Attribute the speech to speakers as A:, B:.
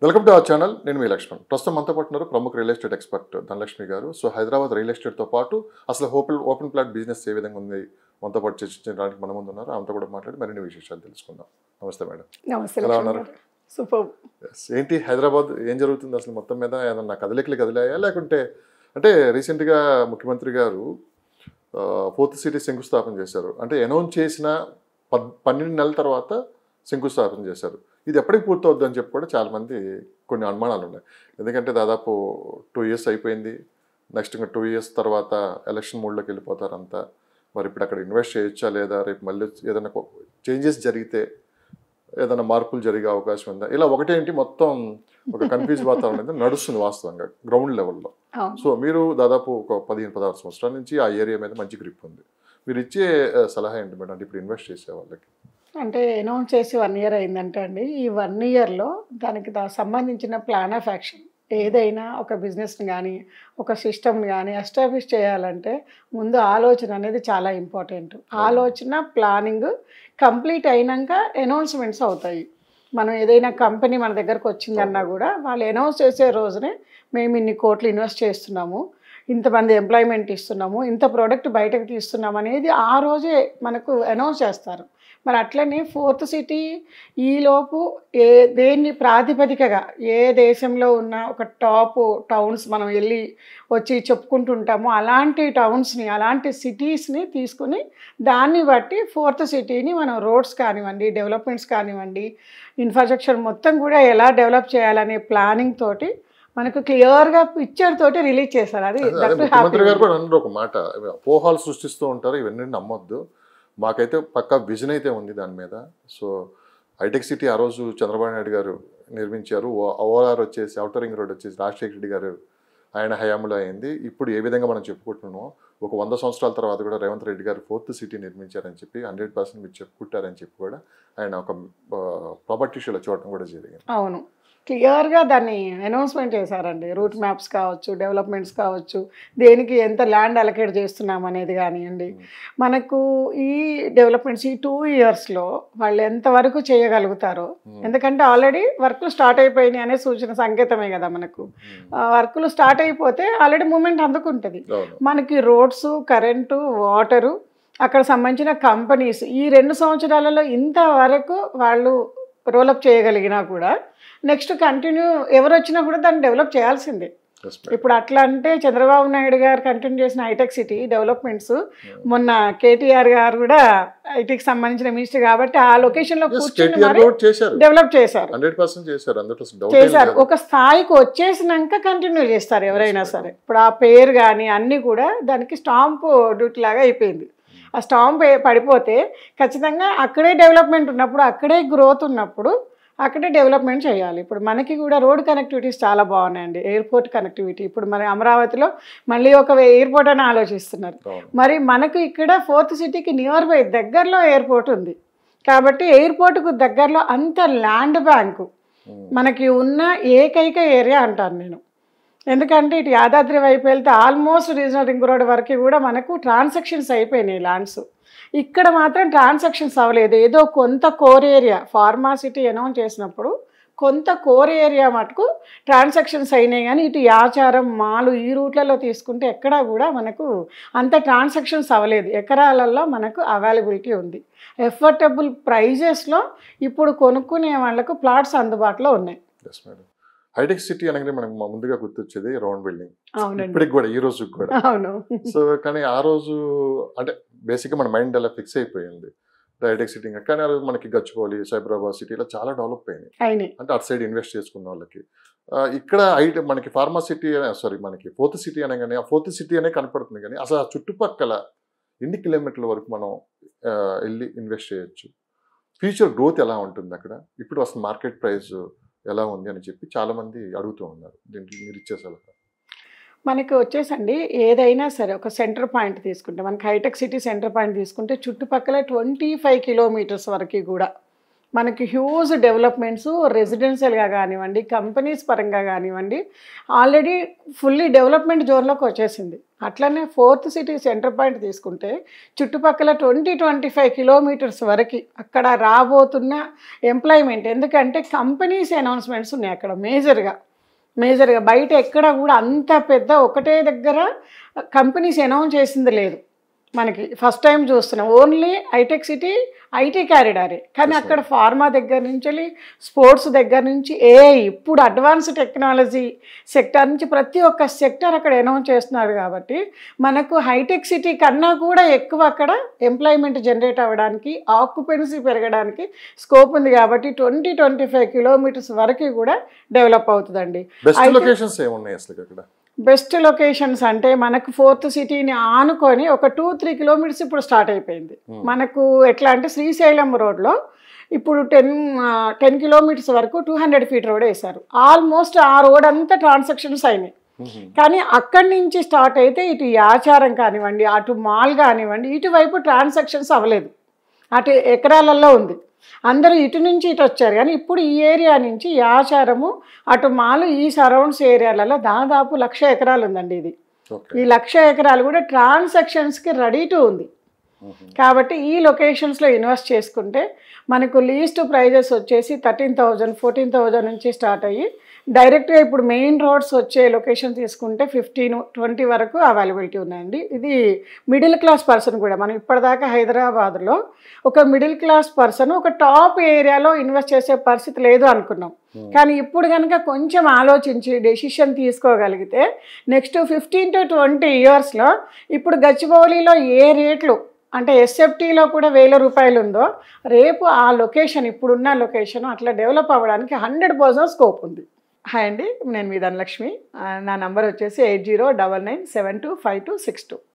A: Welcome to our channel. నేను మీ లక్ష్మణ్. ప్రస్తుతం మనతో పాటు ఉన్నారు ప్రముఖ రియల్ ఎస్టేట్ ఎక్స్పర్ట్ ధనలక్ష్మి గారు. సో హైదరాబాద్ రియల్ ఎస్టేట్తో పాటు అసలు ఓపెన్ ప్లాట్ బిజినెస్ ఏ విధంగా ఉంది మనతో పాటు చర్చించడానికి మన ముందు ఉన్నారు. ఆమెతో కూడా మాట్లాడి మరిన్ని విశేషాలు తెలుసుకుందాం. నమస్తే మేడం.
B: నమస్తే.
A: ఎలా ఉన్నారు?
B: సూపర్.
A: ఏంటి హైదరాబాద్ ఏం జరుగుతుంది అసలు మొత్తం మీద? ఏదన్నా కదలికలు కదిలాయా లేకుంటే అంటే రీసెంట్గా ముఖ్యమంత్రి గారు 4th సిటీ శంకుస్థాపన చేశారు. అంటే అనౌన్స్ చేసిన 12 నెలల తర్వాత శంకుస్థాపన చేశారు. ఇది ఎప్పటికి పూర్తవుద్ది అని చెప్పి కూడా చాలామంది కొన్ని అనుమానాలు ఉన్నాయి. ఎందుకంటే దాదాపు 2 years అయిపోయింది. నెక్స్ట్ ఇంకా 2 years తర్వాత ఎలక్షన్ మోడ్లోకి వెళ్ళిపోతారంతా. మరి ఇప్పుడు అక్కడ ఇన్వెస్ట్ చేయొచ్చా లేదా, రేపు మళ్ళీ ఏదైనా చేంజెస్ జరిగితే ఏదైనా మార్పులు జరిగే అవకాశం ఉందా, ఇలా ఒకటేంటి మొత్తం ఒక కన్ఫ్యూజ్ వాతావరణం అయితే నడుస్తుంది వాస్తవంగా గ్రౌండ్ లెవెల్లో. సో మీరు దాదాపు ఒక 15-16 సంవత్సరాల నుంచి ఆ ఏరియా మీద మంచి గ్రిప్ ఉంది. మీరు ఇచ్చే సలహా ఏంటి మేడం అంటే ఇప్పుడు ఇన్వెస్ట్ చేసే వాళ్ళకి?
B: అంటే అనౌన్స్ చేసి 1 year అయిందంటే అండి, ఈ 1 yearలో దానికి సంబంధించిన ప్లాన్ ఆఫ్ యాక్షన్ ఏదైనా ఒక బిజినెస్ని కానీ ఒక సిస్టమ్ని కానీ ఎస్టాబ్లిష్ చేయాలంటే ముందు ఆలోచన అనేది చాలా ఇంపార్టెంట్. ఆలోచన ప్లానింగ్ కంప్లీట్ అయినాక అనౌన్స్మెంట్స్ అవుతాయి. మనం ఏదైనా కంపెనీ మన దగ్గరకు వచ్చిందన్నా కూడా వాళ్ళు అనౌన్స్ చేసే రోజునే మేము ఇన్ని కోట్లు ఇన్వెస్ట్ చేస్తున్నాము, ఇంతమంది ఎంప్లాయ్మెంట్ ఇస్తున్నాము, ఇంత ప్రోడక్ట్ బయటకు తీస్తున్నాము అనేది ఆ రోజే మనకు అనౌన్స్ చేస్తారు. మరి అట్లనే 4th సిటీ ఈలోపు దేన్ని ప్రాతిపదికగా ఏ దేశంలో ఉన్న ఒక టాప్ టౌన్స్ మనం వెళ్ళి వచ్చి చెప్పుకుంటుంటామో అలాంటి టౌన్స్ని అలాంటి సిటీస్ని తీసుకుని దాన్ని బట్టి 4th సిటీని మనం రోడ్స్ కానివ్వండి, డెవలప్మెంట్స్ కానివ్వండి, ఇన్ఫ్రాస్ట్రక్చర్ మొత్తం కూడా ఎలా డెవలప్ చేయాలనే ప్లానింగ్ తోటి మనకు క్లియర్గా పిక్చర్ తోటి రిలీజ్ చేశారు. అది
A: ముఖ్యమంత్రి గారు కూడా అన్నారు ఒక మాట, అపోహాలు సృష్టిస్తూ ఉంటారు, ఇవన్నీ నమ్మొద్దు, మాకైతే పక్కా విజన్ అయితే ఉంది దాని మీద. సో హైటెక్ సిటీ ఆ రోజు చంద్రబాబు నాయుడు గారు నిర్మించారు. ఓఆర్ వచ్చేసి ఔటర్ రింగ్ రోడ్ వచ్చేసి రాజశేఖర రెడ్డి గారు ఆయన హయాంలో అయింది. ఇప్పుడు ఏ విధంగా మనం చెప్పుకుంటున్నామో ఒక 100 సంవత్సరాల తర్వాత కూడా రేవంత్ రెడ్డి గారు 4th సిటీ నిర్మించారని చెప్పి 100% మీరు చెప్పుకుంటారని చెప్పి కూడా ఆయన ఒక ప్రాపర్టీ షోలో చూడటం కూడా జరిగింది.
B: అవును, క్లియర్గా దాన్ని అనౌన్స్మెంట్ చేశారండి. రూట్ మ్యాప్స్ కావచ్చు, డెవలప్మెంట్స్ కావచ్చు, దేనికి ఎంత ల్యాండ్ అలొకేట్ చేస్తున్నాం అనేది కానివ్వండి. మనకు ఈ డెవలప్మెంట్స్ ఈ 2 yearsలో వాళ్ళు ఎంతవరకు చేయగలుగుతారో, ఎందుకంటే ఆల్రెడీ వర్క్లు స్టార్ట్ అయిపోయినాయి అనే సూచన సంకేతమే కదా మనకు. వర్క్లు స్టార్ట్ అయిపోతే ఆల్రెడీ మూమెంట్ అందుకుంటుంది. మనకి రోడ్స్, కరెంటు, వాటరు, అక్కడ సంబంధించిన కంపెనీస్ ఈ 2 సంవత్సరాలలో ఇంతవరకు వాళ్ళు రోలప్ చేయగలిగినా కూడా నెక్స్ట్ కంటిన్యూ ఎవరు వచ్చినా కూడా దాన్ని డెవలప్ చేయాల్సిందే. ఇప్పుడు అట్లా అంటే చంద్రబాబు నాయుడు గారు కంటిన్యూ చేసిన హైటెక్ సిటీ డెవలప్మెంట్స్, మొన్న కేటీఆర్ గారు కూడా ఐటీకి సంబంధించిన మినిస్టర్ కాబట్టి ఆ లొకేషన్లో కూర్చొని డెవలప్ చేశారు. ఒక స్థాయికి వచ్చేసినాక కంటిన్యూ చేస్తారు ఎవరైనా సరే. ఇప్పుడు ఆ పేరు కానీ అన్నీ కూడా దానికి స్టాంప్ డ్యూటీ లాగా అయిపోయింది. ఆ స్టాంప్ పడిపోతే ఖచ్చితంగా అక్కడే డెవలప్మెంట్ ఉన్నప్పుడు, అక్కడే గ్రోత్ ఉన్నప్పుడు అక్కడే డెవలప్మెంట్ చేయాలి. ఇప్పుడు మనకి కూడా రోడ్ కనెక్టివిటీస్ చాలా బాగున్నాయండి. ఎయిర్పోర్ట్ కనెక్టివిటీ ఇప్పుడు మన అమరావతిలో మళ్ళీ ఒక ఎయిర్పోర్ట్ అని ఆలోచిస్తున్నారు. మరి మనకు ఇక్కడ 4th సిటీకి నియర్ బై దగ్గరలో ఎయిర్పోర్ట్ ఉంది కాబట్టి ఎయిర్పోర్ట్కు దగ్గరలో అంత ల్యాండ్ బ్యాంకు మనకి ఉన్న ఏకైక ఏరియా అంటాను నేను. ఎందుకంటే ఇటు యాదాద్రి వైపు వెళ్తే ఆల్మోస్ట్ రీజనల్ రింగ్ రోడ్ వరకు కూడా మనకు ట్రాన్సాక్షన్స్ అయిపోయినాయి ల్యాండ్స్. ఇక్కడ మాత్రం ట్రాన్సాక్షన్స్ అవ్వలేదు. ఏదో కొంత కోర్ ఏరియా ఫార్మాసిటీ అనౌన్స్ చేసినప్పుడు కొంత కోర్ ఏరియా మటుకు ట్రాన్సాక్షన్స్ అయినాయి, కానీ ఇటు యాచారం, మాలు ఈ రూట్లలో తీసుకుంటే ఎక్కడా కూడా మనకు అంత ట్రాన్సాక్షన్స్ అవ్వలేదు. ఎకరాలలో మనకు అవైలబిలిటీ ఉంది. ఎఫర్టబుల్ ప్రైజెస్లో ఇప్పుడు కొనుక్కునే వాళ్ళకు ప్లాట్స్ అందుబాటులో ఉన్నాయి.
A: హైటెక్ సిటీ అనగానే మనకు ముందుగా గుర్తొచ్చేది రౌండ్ బిల్డింగ్. ఇప్పటికి కూడా ఈ రోజు కూడా. సో కానీ ఆ రోజు అంటే బేసిక్గా మన మైండ్ అలా ఫిక్స్ అయిపోయింది హైటెక్ సిటీ. కానీ ఆ రోజు మనకి గచ్చిబౌలి, సైబరాబాద్ సిటీలో చాలా డెవలప్ అయినాయి. అంటే అటు సైడ్ ఇన్వెస్ట్ చేసుకున్న వాళ్ళకి ఇక్కడ మనకి ఫార్మాసిటీ మనకి 4th సిటీ అనగానే ఆ 4th సిటీ అనే కనపడుతుంది. కానీ అసలు ఆ చుట్టుపక్కల ఎన్ని కిలోమీటర్ల వరకు మనం వెళ్ళి ఇన్వెస్ట్ చేయొచ్చు, ఫ్యూచర్ గ్రోత్ ఎలా ఉంటుంది అక్కడ, ఇప్పుడు అసలు మార్కెట్ ప్రైస్ ఎలా ఉంది అని చెప్పి చాలామంది అడుగుతూ ఉన్నారు. దీనికి మీరు ఇచ్చే సలహా?
B: మనకి వచ్చేసండి ఏదైనా సరే ఒక సెంటర్ పాయింట్ తీసుకుంటే, మనకి హైటెక్ సిటీ సెంటర్ పాయింట్ తీసుకుంటే చుట్టుపక్కల 25 kilometers వరకు కూడా మనకి హ్యూజ్ డెవలప్మెంట్స్ రెసిడెన్షియల్గా కానివ్వండి, కంపెనీస్ పరంగా కానివ్వండి, ఆల్రెడీ ఫుల్లీ డెవలప్మెంట్ జోన్లోకి వచ్చేసింది. అట్లనే 4th సిటీ సెంటర్ పాయింట్ తీసుకుంటే చుట్టుపక్కల 20-25 కిలోమీటర్స్ వరకు అక్కడ రాబోతున్న ఎంప్లాయ్మెంట్, ఎందుకంటే కంపెనీస్ అనౌన్స్మెంట్స్ ఉన్నాయి అక్కడ మేజర్గా బయట ఎక్కడ కూడా అంత పెద్ద ఒకటే దగ్గర కంపెనీస్ అనౌన్స్ చేసింది లేదు. మనకి ఫస్ట్ టైం చూస్తున్నాం. ఓన్లీ హైటెక్ సిటీ ఐటీ క్యారిడారే, కానీ అక్కడ ఫార్మా దగ్గర నుంచి స్పోర్ట్స్ దగ్గర నుంచి ఇప్పుడు అడ్వాన్స్ టెక్నాలజీ సెక్టార్ నుంచి ప్రతి ఒక్క సెక్టార్ అక్కడ అనౌన్స్ చేస్తున్నారు. కాబట్టి మనకు హైటెక్ సిటీ కన్నా కూడా ఎక్కువ అక్కడ ఎంప్లాయ్మెంట్ జనరేట్ అవ్వడానికి, ఆక్యుపెన్సీ పెరగడానికి స్కోప్ ఉంది. కాబట్టి 20-25 కిలోమీటర్స్ వరకు కూడా డెవలప్ అవుతుందండి. బెస్ట్ లొకేషన్స్ అంటే మనకు 4th సిటీని ఆనుకొని ఒక 2-3 కిలోమీటర్స్ ఇప్పుడు స్టార్ట్ అయిపోయింది. మనకు ఎట్లా అంటే శ్రీశైలం రోడ్లో ఇప్పుడు 10 కిలోమీటర్స్ వరకు 200 ఫీట్ రోడ్ వేశారు. ఆల్మోస్ట్ ఆ రోడ్ అంతా ట్రాన్సాక్షన్స్ అయినాయి. కానీ అక్కడి నుంచి స్టార్ట్ అయితే ఇటు యాచారం కానివ్వండి, అటు మాల్ కానివ్వండి, ఇటువైపు ట్రాన్సాక్షన్స్ అవ్వలేదు. అటు ఎకరాలలో ఉంది. అందరూ ఇటు నుంచి ఇటు వచ్చారు. కానీ ఇప్పుడు ఈ ఏరియా నుంచి యాచారము, అటు మాలు, ఈ సరౌండ్స్ ఏరియాలలో దాదాపు 1,00,000 ఎకరాలు ఉందండి. ఇది ఈ 1,00,000 ఎకరాలు కూడా ట్రాన్సాక్షన్స్కి రెడీ టు ఉంది. కాబట్టి ఈ లొకేషన్స్లో ఇన్వెస్ట్ చేసుకుంటే మనకు లీస్ట్ ప్రైజెస్ వచ్చేసి 13,000, 14,000 నుంచి స్టార్ట్ అయ్యి డైరెక్ట్గా ఇప్పుడు మెయిన్ రోడ్స్ వచ్చే లొకేషన్ తీసుకుంటే 15-20 వరకు అవైలబిలిటీ ఉన్నాయండి. ఇది మిడిల్ క్లాస్ పర్సన్ కూడా, మనం ఇప్పటిదాకా హైదరాబాద్లో ఒక మిడిల్ క్లాస్ పర్సన్ ఒక టాప్ ఏరియాలో ఇన్వెస్ట్ చేసే పరిస్థితి లేదు అనుకున్నాం. కానీ ఇప్పుడు కనుక కొంచెం ఆలోచించి డెసిషన్ తీసుకోగలిగితే నెక్స్ట్ 15-20 ఇయర్స్లో ఇప్పుడు గచ్చిబౌలిలో ఏ రేట్లు అంటే ఎస్ఎఫ్టీలో కూడా 1,000 రూపాయలు ఉందో, రేపు ఆ లొకేషన్ ఇప్పుడున్న లొకేషన్ అట్లా డెవలప్ అవ్వడానికి 100% స్కోప్ ఉంది. హాయ్ అండి, నేను మీ ధనలక్ష్మి. నా నంబర్ వచ్చేసి 8099725262.